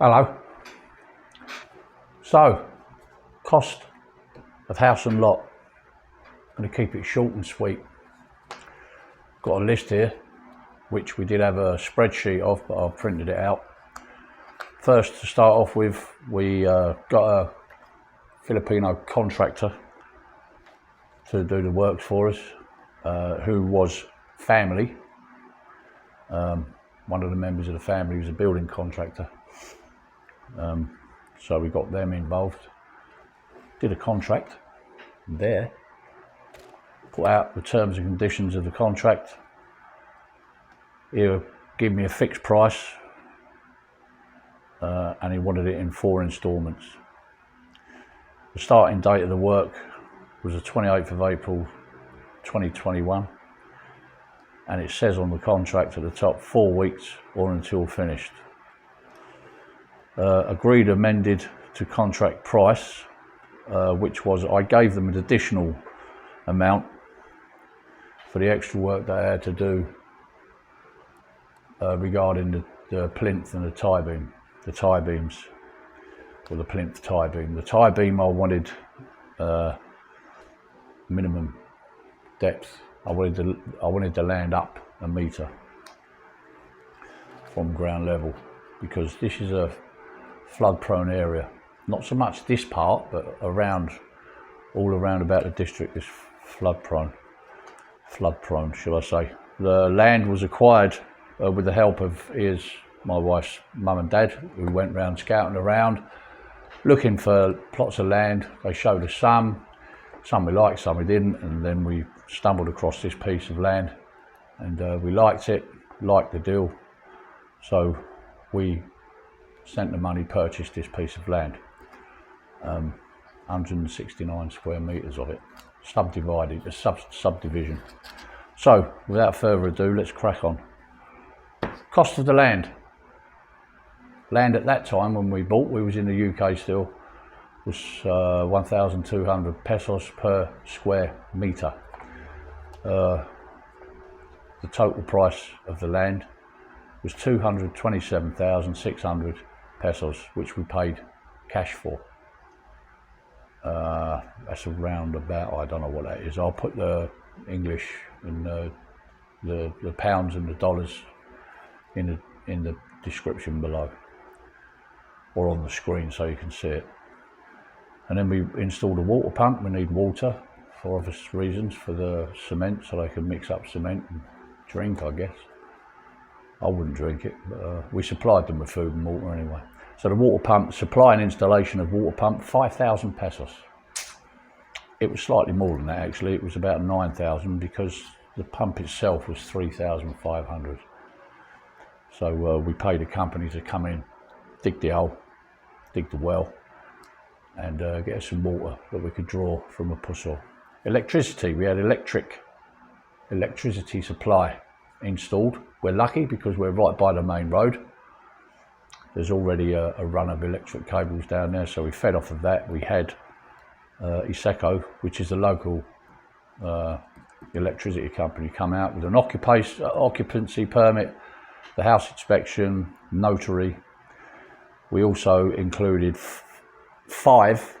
Hello. So, cost of house and lot. I'm going to keep it short and sweet. Got a list here, which we did have a spreadsheet of, but I've printed it out. First, to start off with, we got a Filipino contractor to do the works for us, who was family. One of the members of the family was a building contractor. So we got them involved, did a contract there, put out the terms and conditions of the contract. He'll give me a fixed price, and he wanted it in 4 instalments. The starting date of the work was the 28th of April 2021, and it says on the contract at the top 4 weeks or until finished. Agreed amended to contract price, which was, I gave them an additional amount for the extra work they had to do regarding the plinth and the tie beam, the tie beams, or the plinth tie beam. The tie beam I wanted minimum depth. I wanted to land up a metre from ground level, because this is a flood prone area. Not so much this part, but all around about the district is flood prone, shall I say. The land was acquired with the help of my wife's mum and dad, who went round scouting around looking for plots of land. They showed us some we liked, some we didn't, and then we stumbled across this piece of land, and we liked it, liked the deal, so we sent the money, purchased this piece of land, 169 square metres of it, subdivided, a subdivision. So without further ado, let's crack on. Cost of the land. Land at that time when we bought, we was in the UK still, was 1,200 pesos per square metre. The total price of the land was 227,600 pesos, which we paid cash for. That's around about, I don't know what that is. I'll put the English and the pounds and the dollars in the description below, or on the screen so you can see it. And then we installed a water pump. We need water for obvious reasons, for the cement, so they can mix up cement and drink, I guess. I wouldn't drink it, but we supplied them with food and water anyway. So the water pump, supply and installation of water pump, 5,000 pesos. It was slightly more than that actually. It was about 9,000, because the pump itself was 3,500. So we paid a company to come in, dig the hole, dig the well, and get us some water that we could draw from a puzzle. Electricity, we had electricity supply installed. We're lucky because we're right by the main road. There's already a run of electric cables down there, so we fed off of that. We had Iseco, which is the local electricity company, come out with an occupancy permit, the house inspection, notary. We also included 5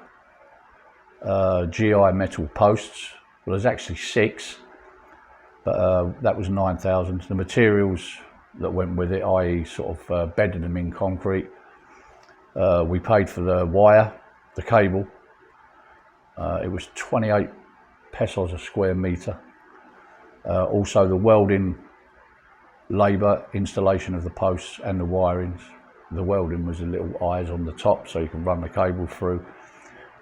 GI metal posts. Well, there's actually 6, but that was 9,000. The materials that went with it, i.e. sort of bedded them in concrete. We paid for the wire, the cable. It was 28 pesos a square metre. Also the welding labour, installation of the posts and the wirings. The welding was the little eyes on the top, so you can run the cable through.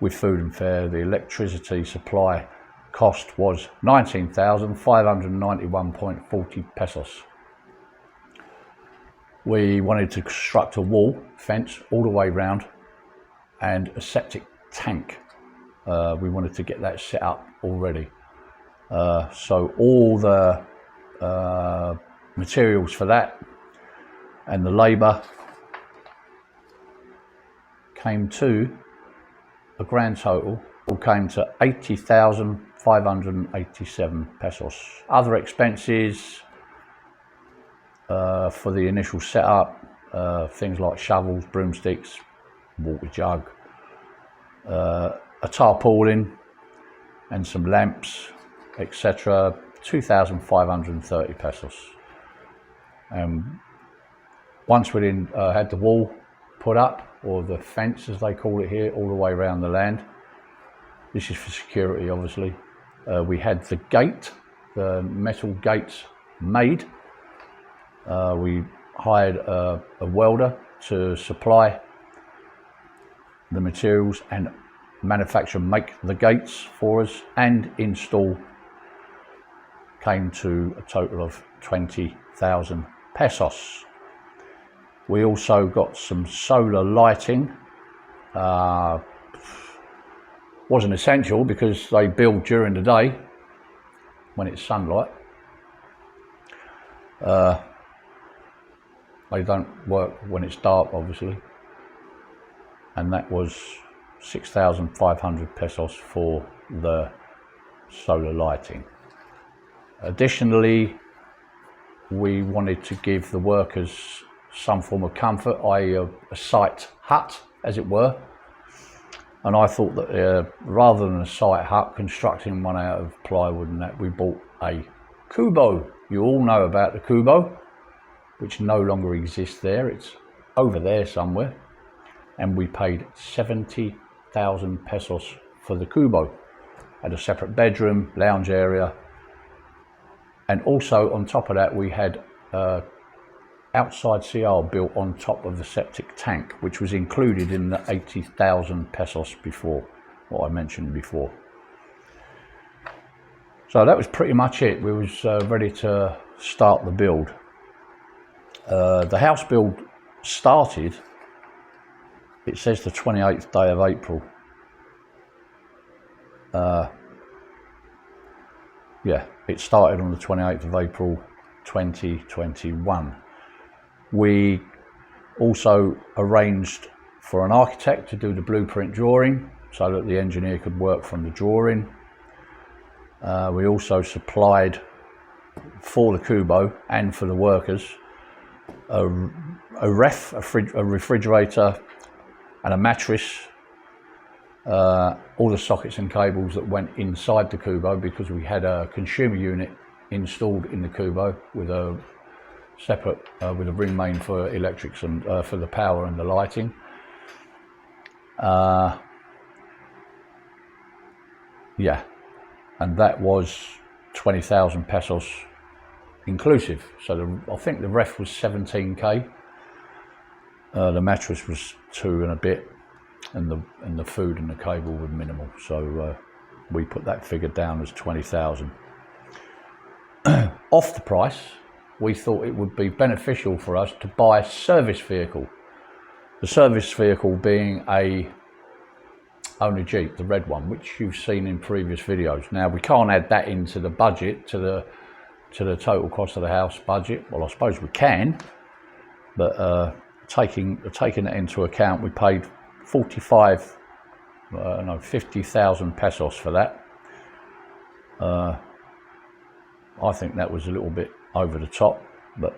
With food and fare, the electricity supply cost was 19,591.40 pesos. We wanted to construct a wall fence all the way round and a septic tank. We wanted to get that set up already. So all the materials for that and the labour came to a grand total, came to 80,587 pesos. Other expenses for the initial setup, things like shovels, broomsticks, water jug, a tarpaulin and some lamps, etc. 2,530 pesos. Once we had the wall put up, or the fence as they call it here, all the way around the land, this is for security obviously, we had the gate, the metal gates made. We hired a welder to supply the materials and manufacture, make the gates for us, and install. Came to a total of 20,000 pesos. We also got some solar lighting. Wasn't essential because they build during the day when it's sunlight. They don't work when it's dark, obviously. And that was 6,500 pesos for the solar lighting. Additionally, we wanted to give the workers some form of comfort, i.e. a site hut, as it were. And I thought that rather than a site hut, constructing one out of plywood and that, we bought a kubo. You all know about the kubo, which no longer exists there. It's over there somewhere. And we paid 70,000 pesos for the kubo. Had a separate bedroom, lounge area. And also on top of that, we had outside CR built on top of the septic tank, which was included in the 80,000 pesos before, what I mentioned before. So that was pretty much it. We was ready to start the build. The house build started, it says the 28th day of April. Yeah, it started on the 28th of April 2021. We also arranged for an architect to do the blueprint drawing so that the engineer could work from the drawing. We also supplied for the kubo and for the workers a refrigerator and a mattress, all the sockets and cables that went inside the kubo, because we had a consumer unit installed in the kubo with a separate with a ring main for electrics and for the power and the lighting. Yeah, and that was 20,000 pesos inclusive. So I think the ref was 17k. The mattress was 2 and a bit, and the food and the cable were minimal. So we put that figure down as 20,000. Off the price, we thought it would be beneficial for us to buy a service vehicle. The service vehicle being a only Jeep, the red one, which you've seen in previous videos. Now we can't add that into the budget, to the total cost of the house budget. Well, I suppose we can, but taking that into account, we paid 50,000 pesos for that. I think that was a little bit over the top, but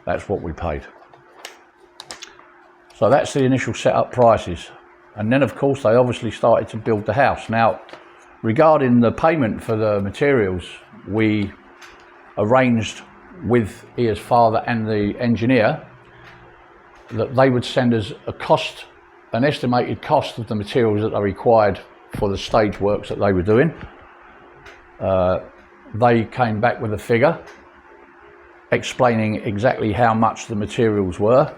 that's what we paid. So that's the initial setup prices. And then of course they obviously started to build the house. Now, regarding the payment for the materials, we arranged with Ia's father and the engineer that they would send us an estimated cost of the materials that they required for the stage works that they were doing. They came back with a figure explaining exactly how much the materials were.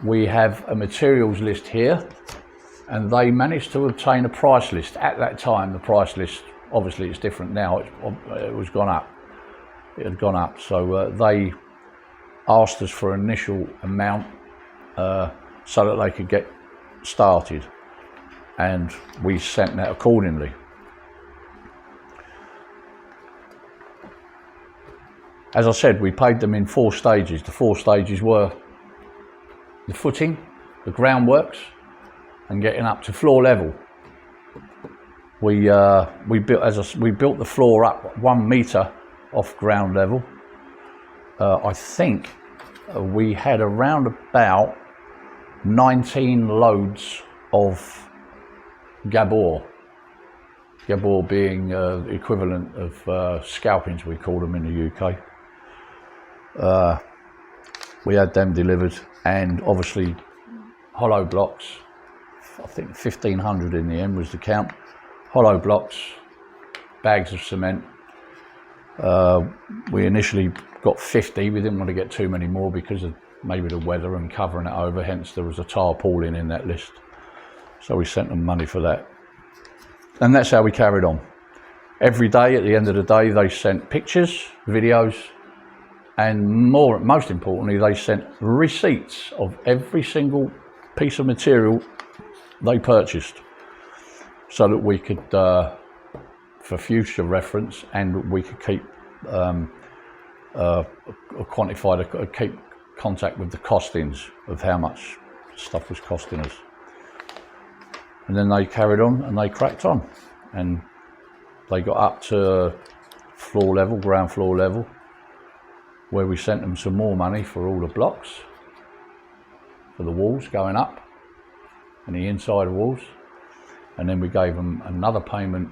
We have a materials list here, and they managed to obtain a price list. At that time, the price list, obviously it's different now, it was gone up. It had gone up, so they asked us for an initial amount so that they could get started, and we sent that accordingly. As I said, we paid them in 4 stages. The 4 stages were the footing, the groundworks, and getting up to floor level. We built the floor up 1 meter off ground level. I think we had around about 19 loads of Gabor. Gabor being the equivalent of scalpings, we call them in the UK. We had them delivered, and obviously hollow blocks. I think 1,500 in the end was the count. Hollow blocks, bags of cement. We initially got 50. We didn't want to get too many more because of maybe the weather and covering it over, hence there was a tarpaulin in that list. So we sent them money for that. And that's how we carried on. Every day, at the end of the day, they sent pictures, videos, and most importantly, they sent receipts of every single piece of material they purchased, so that we could, for future reference, and we could keep keep contact with the costings of how much stuff was costing us. And then they carried on and they cracked on, and they got up to floor level, ground floor level, where we sent them some more money for all the blocks, for the walls going up and the inside walls. And then we gave them another payment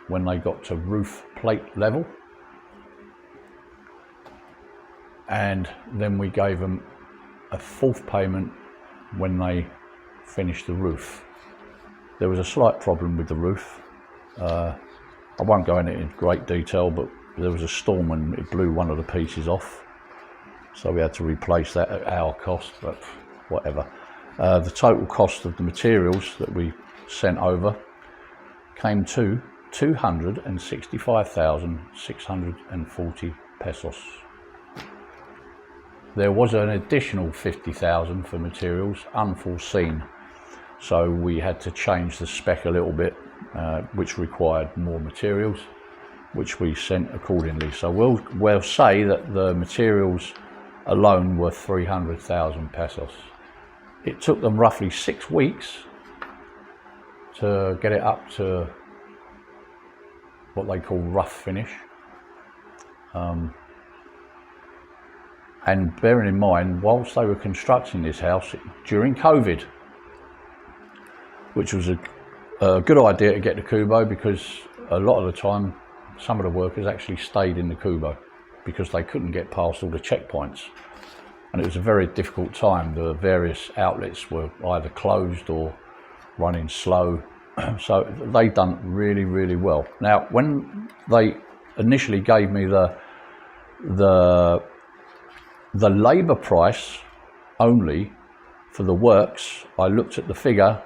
when they got to roof plate level. And then we gave them a fourth payment when they finished the roof. There was a slight problem with the roof. I won't go into it in great detail, but there was a storm and it blew one of the pieces off. So we had to replace that at our cost, but whatever. The total cost of the materials that we sent over came to 265,640 pesos. There was an additional 50,000 for materials, unforeseen. So we had to change the spec a little bit, which required more materials, which we sent accordingly. So we'll say that the materials alone were 300,000 pesos. It took them roughly 6 weeks to get it up to what they call rough finish. And bearing in mind, whilst they were constructing this house during COVID, which was a good idea to get to Kubo, because a lot of the time some of the workers actually stayed in the Kubo because they couldn't get past all the checkpoints, and it was a very difficult time. The various outlets were either closed or running slow, so they done really, really well. Now, when they initially gave me the labour price only for the works, I looked at the figure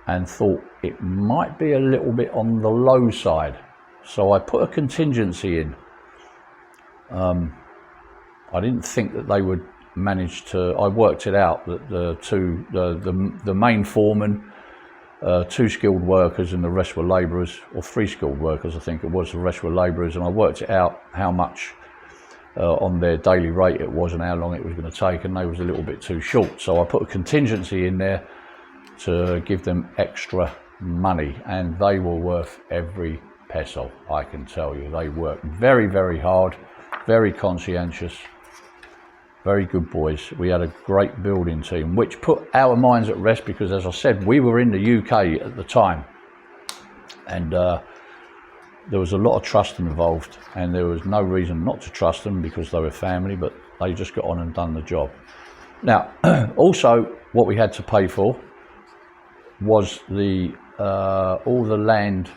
and thought it might be a little bit on the low side. So I put a contingency in. I didn't think that they would manage to, I worked it out that the main foreman, 2 skilled workers and the rest were labourers, or 3 skilled workers I think it was, the rest were labourers, and I worked it out how much on their daily rate it was and how long it was going to take, and they was a little bit too short. So I put a contingency in there to give them extra money, and they were worth every peso, I can tell you. They worked very, very hard, very conscientious, very good boys. We had a great building team, which put our minds at rest because, as I said, we were in the UK at the time, and there was a lot of trust involved, and there was no reason not to trust them because they were family, but they just got on and done the job. Now, also what we had to pay for was the all the land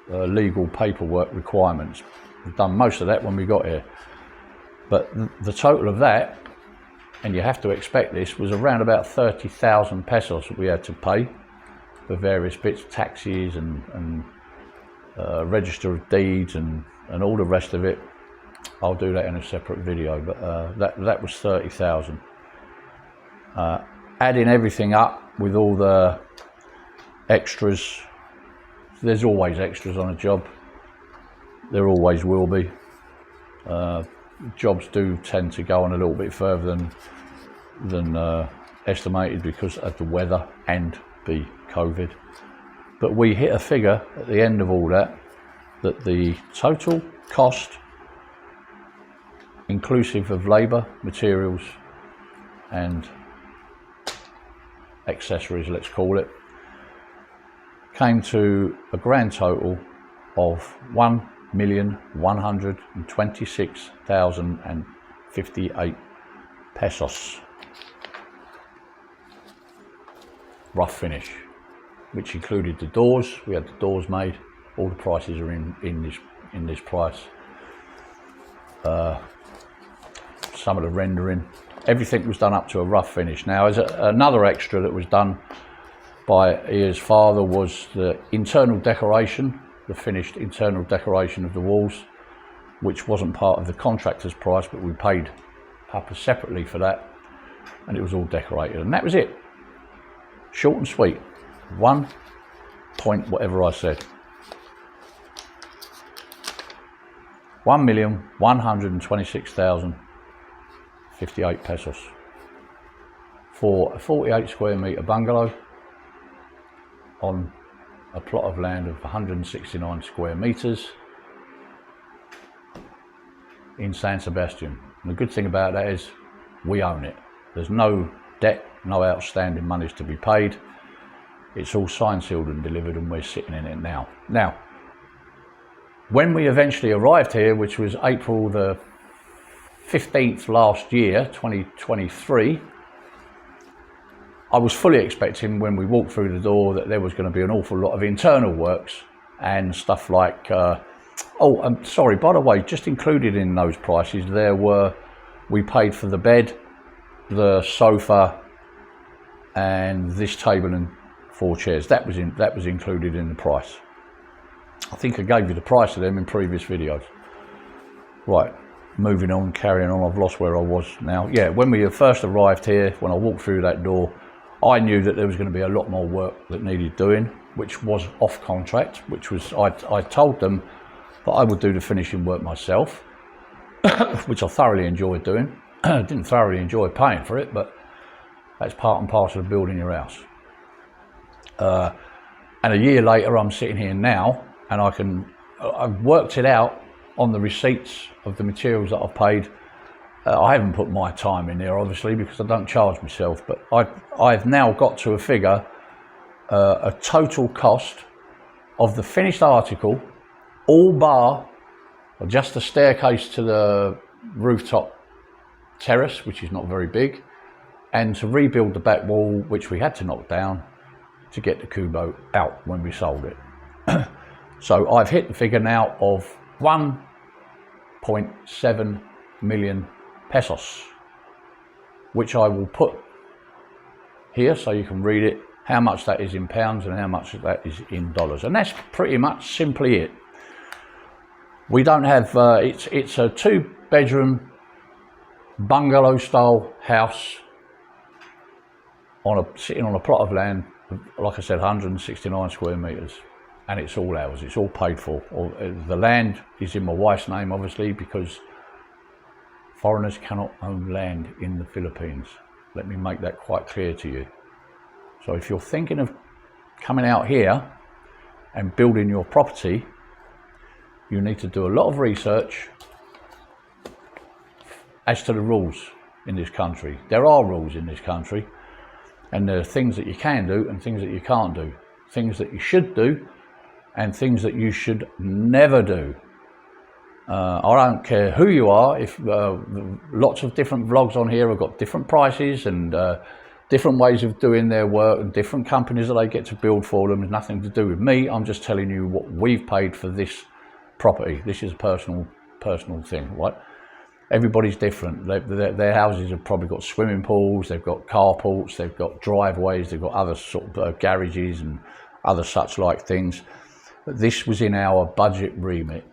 legal paperwork requirements. We've done most of that when we got here, but the total of that, and you have to expect this, was around about 30,000 pesos that we had to pay for various bits, taxes and register of deeds and all the rest of it. I'll do that in a separate video, but that was 30,000. Adding everything up with all the extras, there's always extras on a job. There always will be. Jobs do tend to go on a little bit further than estimated because of the weather and the COVID. But we hit a figure at the end of all that the total cost inclusive of labour, materials and accessories, let's call it, came to a grand total of 1,126,058 pesos. Rough finish, which included the doors. We had the doors made. All the prices are in this price. Some of the rendering, everything was done up to a rough finish. Now, as another extra that was done by Ian's father was the internal decoration, the finished internal decoration of the walls, which wasn't part of the contractor's price, but we paid up separately for that, and it was all decorated, and that was it. Short and sweet. 1 point whatever I said. 1,126,058 pesos for a 48 square metre bungalow on a plot of land of 169 square metres in San Sebastian. And the good thing about that is we own it. There's no debt, no outstanding monies to be paid. It's all signed, sealed and delivered, and we're sitting in it now. Now, when we eventually arrived here, which was April the 15th last year, 2023, I was fully expecting when we walked through the door that there was going to be an awful lot of internal works and stuff like, oh, I'm sorry, by the way, just included in those prices, we paid for the bed, the sofa, and this table and 4 chairs. That was included in the price. I think I gave you the price of them in previous videos. Right, moving on, carrying on. I've lost where I was now. Yeah, when we first arrived here, when I walked through that door, I knew that there was going to be a lot more work that needed doing, which was off contract, which was, I told them that I would do the finishing work myself, which I thoroughly enjoyed doing. I didn't thoroughly enjoy paying for it, but that's part and parcel of building your house. And a year later, I'm sitting here now, and I've worked it out on the receipts of the materials that I've paid. I haven't put my time in there, obviously, because I don't charge myself, but I've now got to a figure, a total cost of the finished article, all bar just the staircase to the rooftop terrace, which is not very big, and to rebuild the back wall, which we had to knock down to get the Kubo out when we sold it. So I've hit the figure now of 1.7 million pesos, which I will put here so you can read it, how much that is in pounds and how much that is in dollars. And that's pretty much simply it. We don't have, it's a 2-bedroom bungalow style house sitting on a plot of land, like I said, 169 square metres. And it's all ours, it's all paid for. The land is in my wife's name, obviously, because foreigners cannot own land in the Philippines. Let me make that quite clear to you. So if you're thinking of coming out here and building your property, you need to do a lot of research as to the rules in this country. There are rules in this country, and there are things that you can do and things that you can't do. Things that you should do and things that you should never do. I don't care who you are. If lots of different vlogs on here have got different prices and different ways of doing their work and different companies that they get to build for them. It's nothing to do with me. I'm just telling you what we've paid for this property. This is a personal thing, right? Everybody's different. Their houses have probably got swimming pools, they've got carports, they've got driveways, they've got other sort of garages and other such like things. But this was in our budget remit.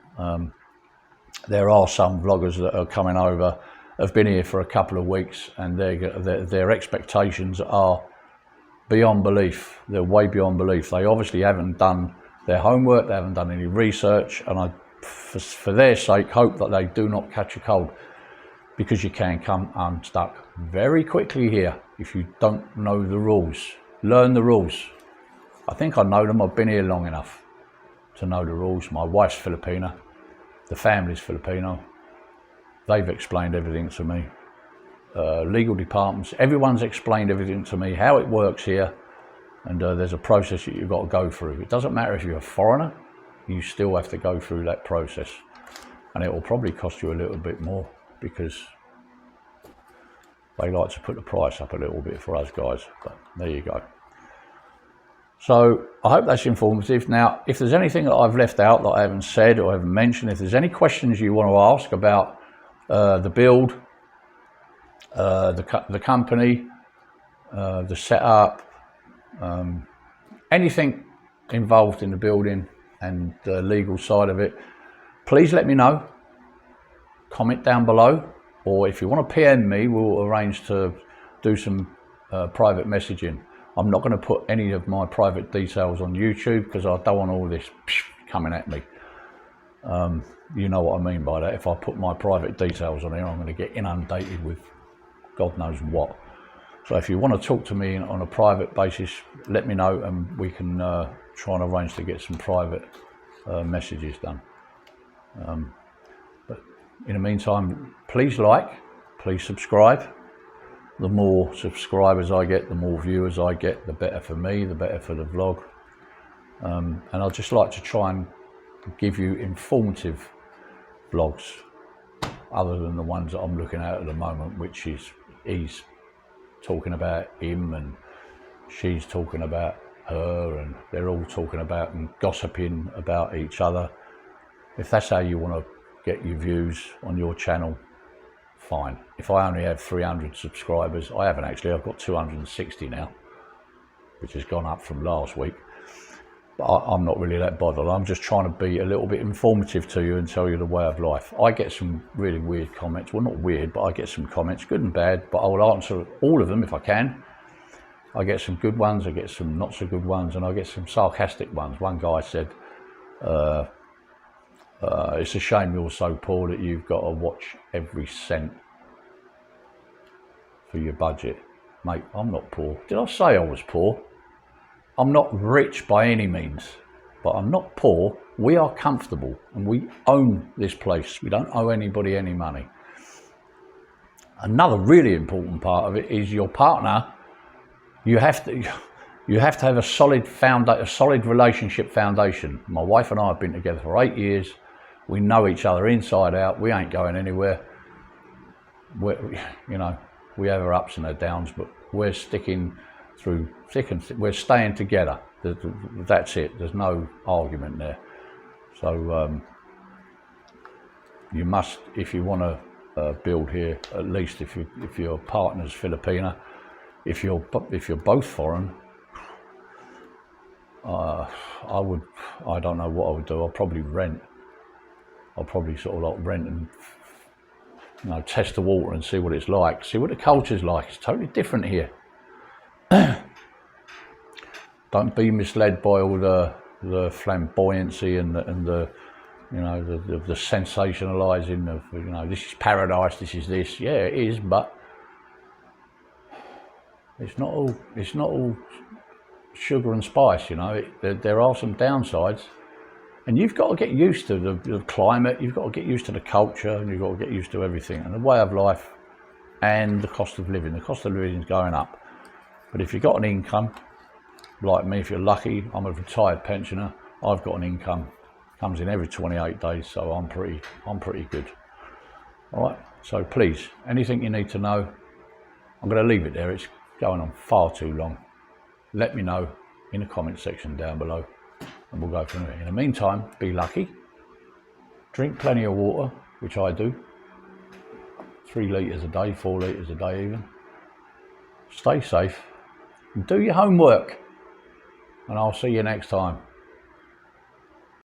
There are some vloggers that are coming over, have been here for a couple of weeks, and their expectations are beyond belief. They're way beyond belief. They obviously haven't done their homework, they haven't done any research, and I, for their sake, hope that they do not catch a cold, because you can come unstuck very quickly here if you don't know the rules. Learn the rules. I think I know them. I've been here long enough to know the rules. My wife's Filipina, the family's Filipino, they've explained everything to me. Legal departments, everyone's explained everything to me, how it works here, and there's a process that you've got to go through. It doesn't matter if you're a foreigner, you still have to go through that process, and it will probably cost you a little bit more because they like to put the price up a little bit for us guys, but there you go. So I hope that's informative. Now, if there's anything that I've left out that I haven't said or haven't mentioned, if there's any questions you want to ask about the build, the company, the setup, anything involved in the building and the legal side of it, please let me know. Comment down below, or if you want to PM me, we'll arrange to do some private messaging. I'm not going to put any of my private details on YouTube because I don't want all this coming at me. You know what I mean by that. If I put my private details on here, I'm going to get inundated with God knows what. So if you want to talk to me on a private basis, let me know and we can try and arrange to get some private messages done. But in the meantime, please like, please subscribe. The more subscribers I get, the more viewers I get, the better for me, the better for the vlog. And I'd just like to try and give you informative vlogs other than the ones that I'm looking at the moment, which is he's talking about him and she's talking about her, and they're all talking about and gossiping about each other. If that's how you want to get your views on your channel, fine. If I only have 300 subscribers, I haven't actually, I've got 260 now, which has gone up from last week. But I'm not really that bothered. I'm just trying to be a little bit informative to you and tell you the way of life. I get some really weird comments. Well, not weird, but I get some comments, good and bad, but I will answer all of them if I can. I get some good ones, I get some not so good ones, and I get some sarcastic ones. One guy said, it's a shame you're so poor that you've got to watch every cent for your budget. Mate, I'm not poor. Did I say I was poor? I'm not rich by any means, but I'm not poor. We are comfortable and we own this place. We don't owe anybody any money. Another really important part of it is your partner. You have to have a solid relationship foundation. My wife and I have been together for 8 years. We know each other inside out. We ain't going anywhere. You know, we have our ups and our downs, but we're sticking through thick and thin. We're staying together. That's it. There's no argument there. So you must, if you want to be here, at least if your partner's Filipina, if you're both foreign, I don't know what I would do. I'll probably rent. I'll probably sort of like rent and, you know, test the water and see what it's like, see what the culture's like. It's totally different here. Don't be misled by all the flamboyancy and the you know, the sensationalizing of, you know, this is paradise, this is this. Yeah, it is, but it's not all sugar and spice, you know. There are some downsides, and you've got to get used to the climate, you've got to get used to the culture, and you've got to get used to everything, and the way of life, and the cost of living. The cost of living is going up. But if you've got an income, like me, if you're lucky, I'm a retired pensioner, I've got an income, comes in every 28 days, so I'm pretty good. All right, so please, anything you need to know, I'm going to leave it there. It's going on far too long. Let me know in the comment section down below, and we'll go from there. In the meantime, be lucky, drink plenty of water, which I do, 3 litres a day, 4 litres a day even. Stay safe, and do your homework, and I'll see you next time.